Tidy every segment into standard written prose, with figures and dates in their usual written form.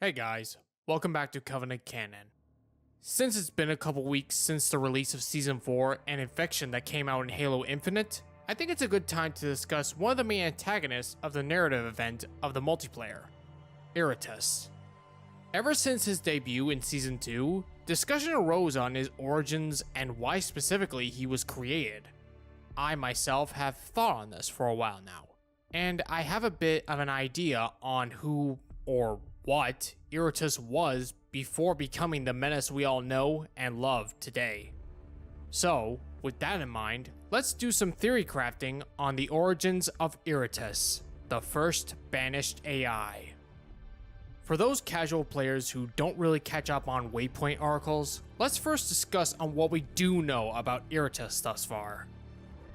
Hey guys, welcome back to Covenant Canon. Since it's been a couple weeks since the release of Season 4 and Infection that came out in Halo Infinite, I think it's a good time to discuss one of the main antagonists of the narrative event of the multiplayer, Iratus. Ever since his debut in Season 2, discussion arose on his origins and why specifically he was created. I myself have thought on this for a while now, and I have a bit of an idea on who or what Iratus was before becoming the menace we all know and love today. So, with that in mind, let's do some theory crafting on the origins of Iratus, the first Banished AI. For those casual players who don't really catch up on Waypoint articles, let's first discuss on what we do know about Iratus thus far.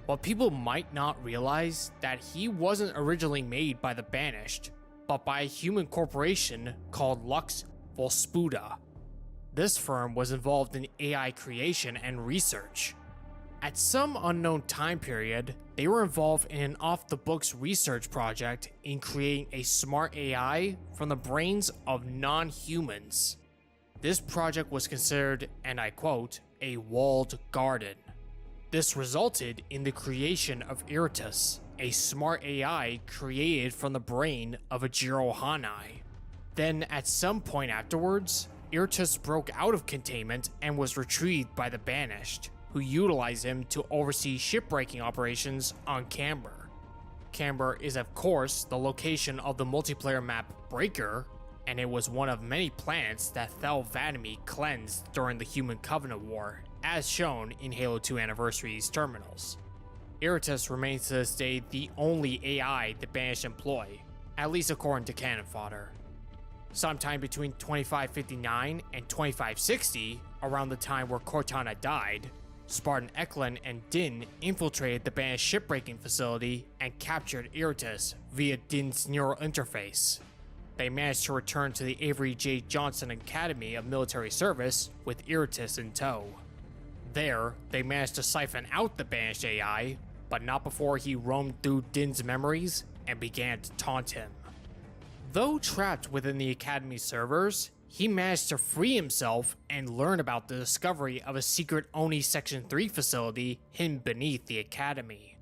What people might not realize that he wasn't originally made by the Banished, but by a human corporation called Lux Volspuda. This firm was involved in AI creation and research. At some unknown time period, they were involved in an off-the-books research project in creating a smart AI from the brains of non-humans. This project was considered, and I quote, a walled garden. This resulted in the creation of Iratus, a smart AI created from the brain of a Jirohanai. Then at some point afterwards, Iratus broke out of containment and was retrieved by the Banished, who utilized him to oversee shipbreaking operations on Camber. Camber is of course the location of the multiplayer map Breaker, and it was one of many planets that Thel 'Vadamee cleansed during the Human Covenant War, as shown in Halo 2 Anniversary's terminals. Iratus remains to this day the only AI the Banished employ, at least according to Cannon Fodder. Sometime between 2559 and 2560, around the time where Cortana died, Spartan Eklund and Din infiltrated the Banished shipbreaking facility and captured Iratus via Din's neural interface. They managed to return to the Avery J. Johnson Academy of Military Service with Iratus in tow. There, they managed to siphon out the Banished AI, but not before he roamed through Din's memories and began to taunt him. Though trapped within the Academy servers, he managed to free himself and learn about the discovery of a secret Oni Section 3 facility hidden beneath the Academy.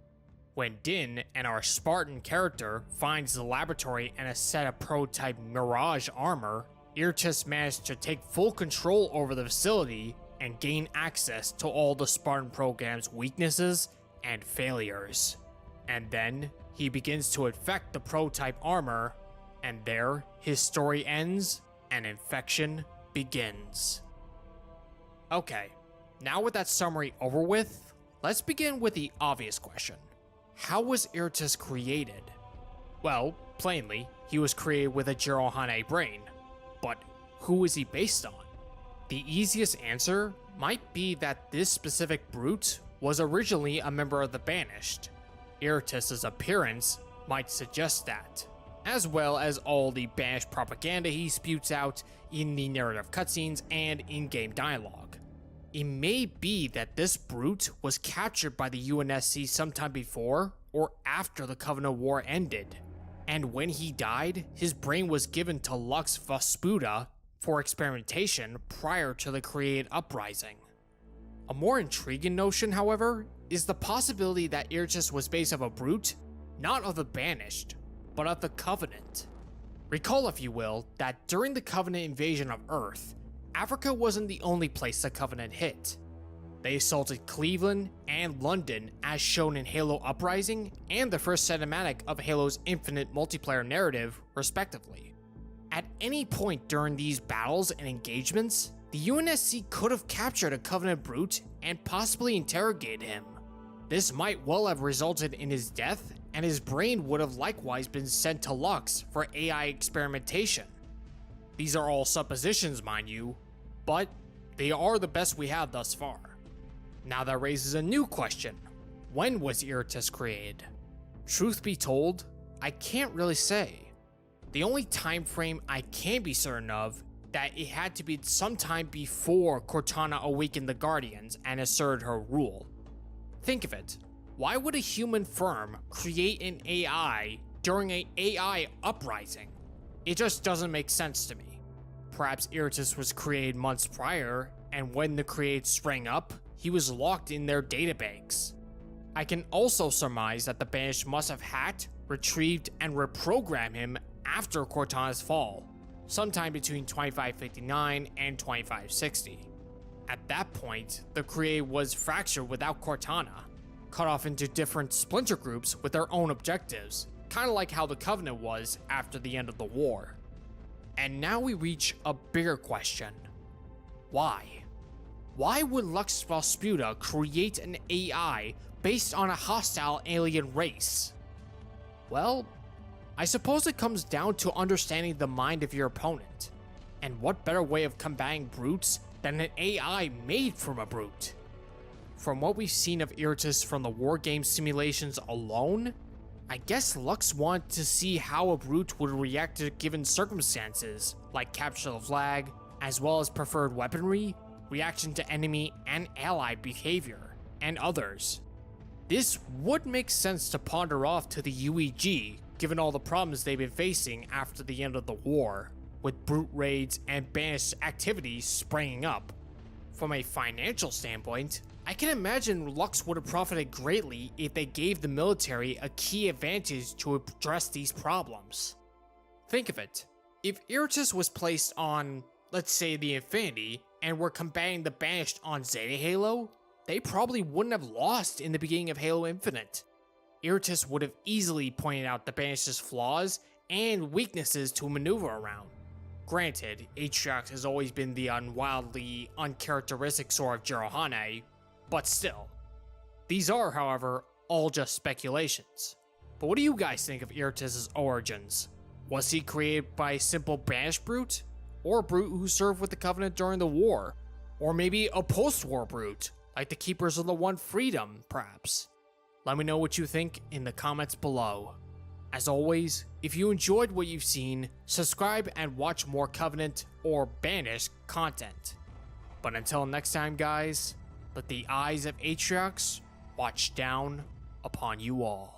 When Din and our Spartan character finds the laboratory and a set of prototype Mirage armor, Iratus managed to take full control over the facility and gain access to all the Spartan program's weaknesses and failures. And then he begins to infect the prototype armor, and there his story ends and Infection begins. Okay, now with that summary over with, let's begin with the obvious question. How was Iratus created? Well, plainly, he was created with a Jirohanai brain, but who is he based on? The easiest answer might be that this specific brute was originally a member of the Banished. Iratus' appearance might suggest that, as well as all the Banished propaganda he spouts out in the narrative cutscenes and in-game dialogue. It may be that this brute was captured by the UNSC sometime before or after the Covenant War ended, and when he died, his brain was given to Lux Volspuda for experimentation prior to the created uprising. A more intriguing notion, however, is the possibility that Iratus was based off a brute, not of the Banished, but of the Covenant. Recall, if you will, that during the Covenant invasion of Earth, Africa wasn't the only place the Covenant hit. They assaulted Cleveland and London as shown in Halo Uprising and the first cinematic of Halo's Infinite multiplayer narrative, respectively. At any point during these battles and engagements, the UNSC could have captured a Covenant brute and possibly interrogated him. This might well have resulted in his death, and his brain would have likewise been sent to Lux for AI experimentation. These are all suppositions, mind you, but they are the best we have thus far. Now that raises a new question. When was Iratus created? Truth be told, I can't really say. The only time frame I can be certain of that it had to be sometime before Cortana awakened the Guardians and asserted her rule. Think of it. Why would a human firm create an AI during an AI uprising? It just doesn't make sense to me. perhaps Iratus was created months prior, and when the created sprang up, he was locked in their databanks. I can also surmise that the Banished must have hacked, retrieved, and reprogrammed him after Cortana's fall, sometime between 2559 and 2560. At that point, the created was fractured without Cortana, cut off into different splinter groups with their own objectives, kind of like how the Covenant was after the end of the war. And now we reach a bigger question. Why? Why would Lux Rasputa create an AI based on a hostile alien race? Well, I suppose it comes down to understanding the mind of your opponent. And what better way of combating brutes than an AI made from a brute? From what we've seen of Iratus from the wargame simulations alone, I guess Lux wanted to see how a brute would react to given circumstances, like capture the flag, as well as preferred weaponry, reaction to enemy and ally behavior, and others. This would make sense to ponder off to the UEG, given all the problems they've been facing after the end of the war, with brute raids and banished activities springing up. From a financial standpoint, I can imagine Lux would have profited greatly if they gave the military a key advantage to address these problems. Think of it, if Iratus was placed on, let's say, the Infinity, and were combating the Banished on Zeta Halo, they probably wouldn't have lost in the beginning of Halo Infinite. Iratus would have easily pointed out the Banished's flaws and weaknesses to maneuver around. Granted, Atriox has always been the unwildly uncharacteristic sort of Jirohane, but still. These are, however, all just speculations. But what do you guys think of Iratus' origins? Was he created by a simple banished brute? Or a brute who served with the Covenant during the war? Or maybe a post-war brute, like the Keepers of the One Freedom, perhaps? Let me know what you think in the comments below. As always, if you enjoyed what you've seen, subscribe and watch more Covenant or Banished content. But until next time, guys, let the eyes of Atriox watch down upon you all.